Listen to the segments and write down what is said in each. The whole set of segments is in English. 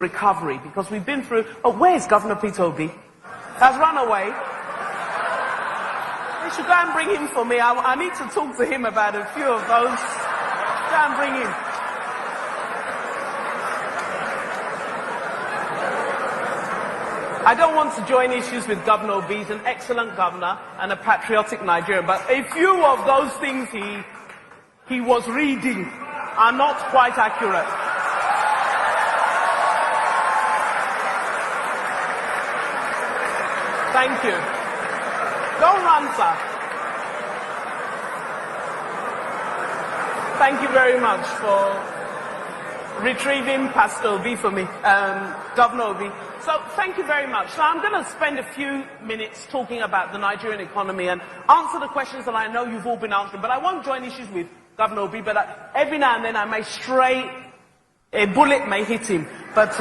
recovery, because we've been through... Oh, where's Governor Peter Obi? Has run away. They should go and bring him for me. I need to talk to him about a few of those. Go and bring him. I don't want to join issues with Governor Obi. He's an excellent governor and a patriotic Nigerian, but a few of those things he was reading are not quite accurate. Thank you. Don't run, sir. Thank you very much for retrieving Pastor Obi for me, Governor Obi. So thank you very much. So I'm going to spend a few minutes talking about the Nigerian economy and answer the questions that I know you've all been answering. But I won't join issues with Governor Obi, but every now and then I may stray, a bullet may hit him. But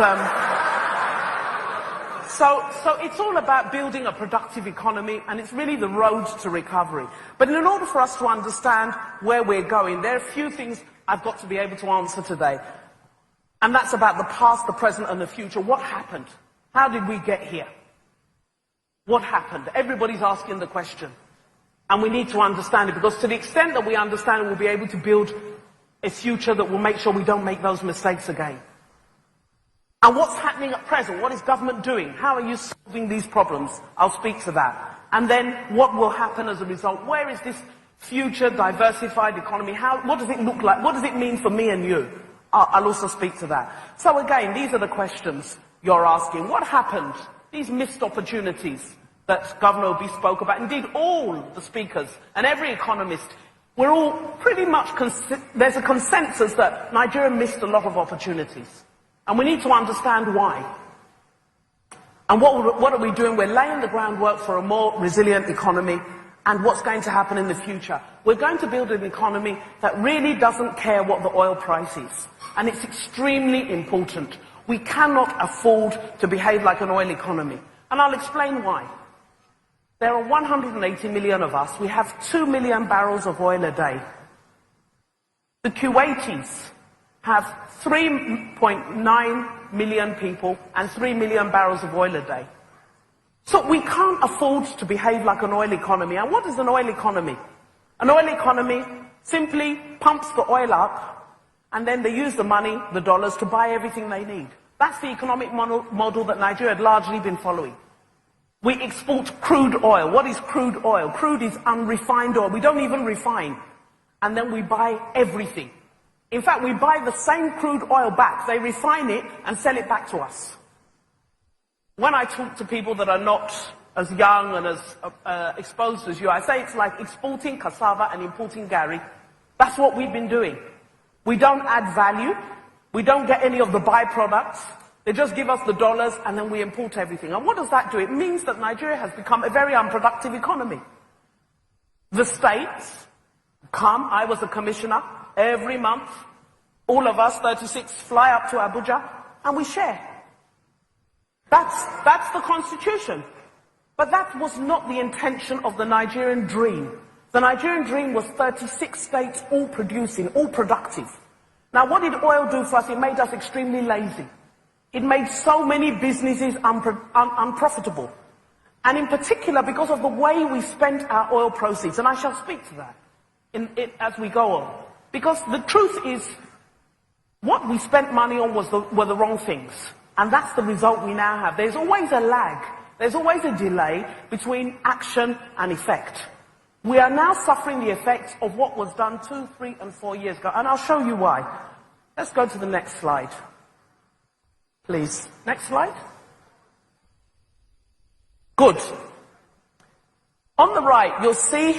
so it's all about building a productive economy, and it's really the road to recovery. But in order for us to understand where we're going, there are a few things I've got to be able to answer today. And that's about the past, the present, and the future. What happened? How did we get here? What happened? Everybody's asking the question. And we need to understand it, because to the extent that we understand it, we'll be able to build a future that will make sure we don't make those mistakes again. And what's happening at present? What is government doing? How are you solving these problems? I'll speak to that. And then what will happen as a result? Where is this future diversified economy? What does it look like? What does it mean for me and you? I'll also speak to that. So again, these are the questions you're asking. What happened? These missed opportunities that Governor Obi spoke about. Indeed, all the speakers and every economist, we're all pretty much, there's a consensus that Nigeria missed a lot of opportunities. And we need to understand why. And what are we doing? We're laying the groundwork for a more resilient economy. And what's going to happen in the future? We're going to build an economy that really doesn't care what the oil price is. And it's extremely important. We cannot afford to behave like an oil economy. And I'll explain why. There are 180 million of us. We have 2 million barrels of oil a day. The Kuwaitis have 3.9 million people and 3 million barrels of oil a day. So we can't afford to behave like an oil economy. And what is an oil economy? An oil economy simply pumps the oil up, and then they use the money, the dollars, to buy everything they need. That's the economic model that Nigeria had largely been following. We export crude oil. What is crude oil? Crude is unrefined oil. We don't even refine. And then we buy everything. In fact, we buy the same crude oil back. They refine it and sell it back to us. When I talk to people that are not as young and as exposed as you, I say it's like exporting cassava and importing gari. That's what we've been doing. We don't add value. We don't get any of the byproducts. They just give us the dollars and then we import everything. And what does that do? It means that Nigeria has become a very unproductive economy. The states come, I was a commissioner, every month, all of us, 36, fly up to Abuja and we share. That's the constitution. But that was not the intention of the Nigerian dream. The Nigerian dream was 36 states all producing, all productive. Now what did oil do for us? It made us extremely lazy. It made so many businesses unprofitable. And in particular because of the way we spent our oil proceeds. And I shall speak to that as we go on. Because the truth is, what we spent money on were the wrong things. And that's the result we now have. There's always a lag. There's always a delay between action and effect. We are now suffering the effects of what was done 2, 3, and 4 years ago. And I'll show you why. Let's go to the next slide. Please. Next slide. Good. On the right, you'll see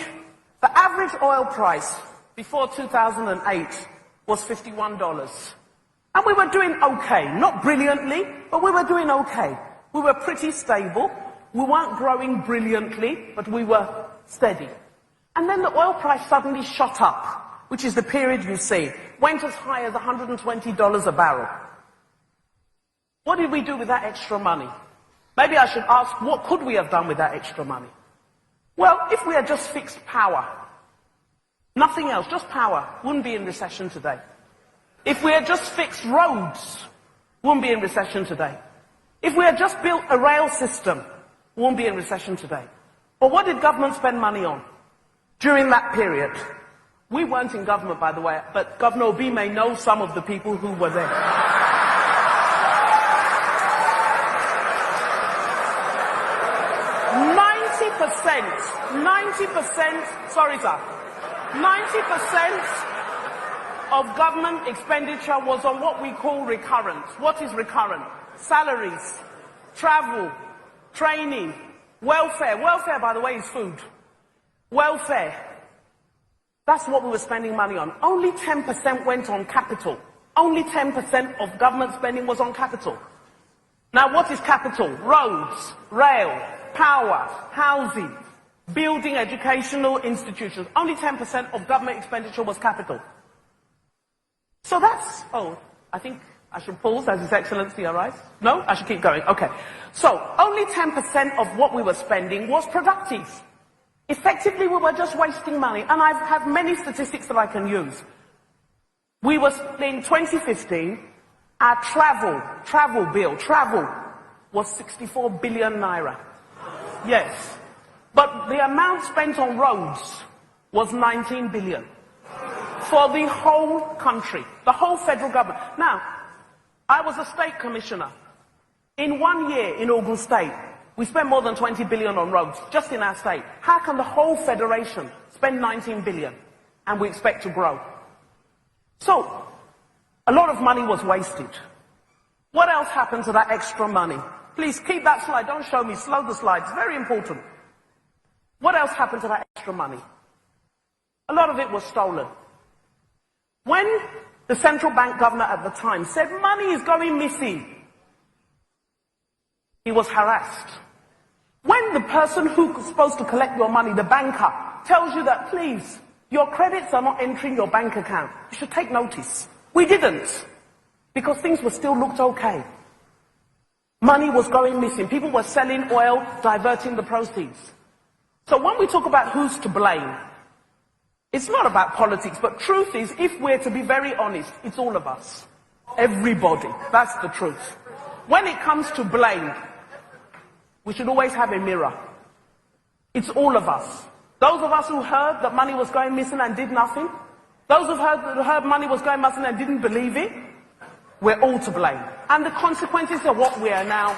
the average oil price before 2008 was $51. And we were doing okay. Not brilliantly, but we were doing okay. We were pretty stable. We weren't growing brilliantly, but we were steady. And then the oil price suddenly shot up, which is the period you see. Went as high as $120 a barrel. What did we do with that extra money? Maybe I should ask, what could we have done with that extra money? Well, if we had just fixed power, nothing else, just power, wouldn't be in recession today. If we had just fixed roads, wouldn't be in recession today. If we had just built a rail system, we wouldn't be in recession today. But what did government spend money on during that period? We weren't in government, by the way, but Governor Obi may know some of the people who were there. 90%, sorry sir, 90% of government expenditure was on what we call recurrent. What is recurrent? Salaries, travel, training, welfare. Welfare, by the way, is food. Welfare. That's what we were spending money on. Only 10% went on capital. Only 10% of government spending was on capital. Now, what is capital? Roads, rail, power, housing, building educational institutions. Only 10% of government expenditure was capital. So that's, I think I should pause as His Excellency arrives. No? I should keep going. Okay. So, only 10% of what we were spending was productive. Effectively, we were just wasting money. And I have many statistics that I can use. We were, in 2015, our travel bill was 64 billion naira. Yes. But the amount spent on roads was 19 billion. For the whole country, the whole federal government. Now, I was a state commissioner. In 1 year in Ogun State, we spent more than 20 billion on roads, just in our state. How can the whole federation spend 19 billion and we expect to grow? So, a lot of money was wasted. What else happened to that extra money? Please keep that slide, don't show me, slow the slide, it's very important. What else happened to that extra money? A lot of it was stolen. When the central bank governor at the time said money is going missing, he was harassed. When the person who's supposed to collect your money, the banker, tells you that, please, your credits are not entering your bank account, you should take notice. We didn't, because things were still looked okay. Money was going missing. People were selling oil, diverting the proceeds. So when we talk about who's to blame, it's not about politics, but truth is, if we're to be very honest, it's all of us. Everybody. That's the truth. When it comes to blame, we should always have a mirror. It's all of us. Those of us who heard that money was going missing and did nothing, those who heard money was going missing and didn't believe it, we're all to blame. And the consequences are what we are now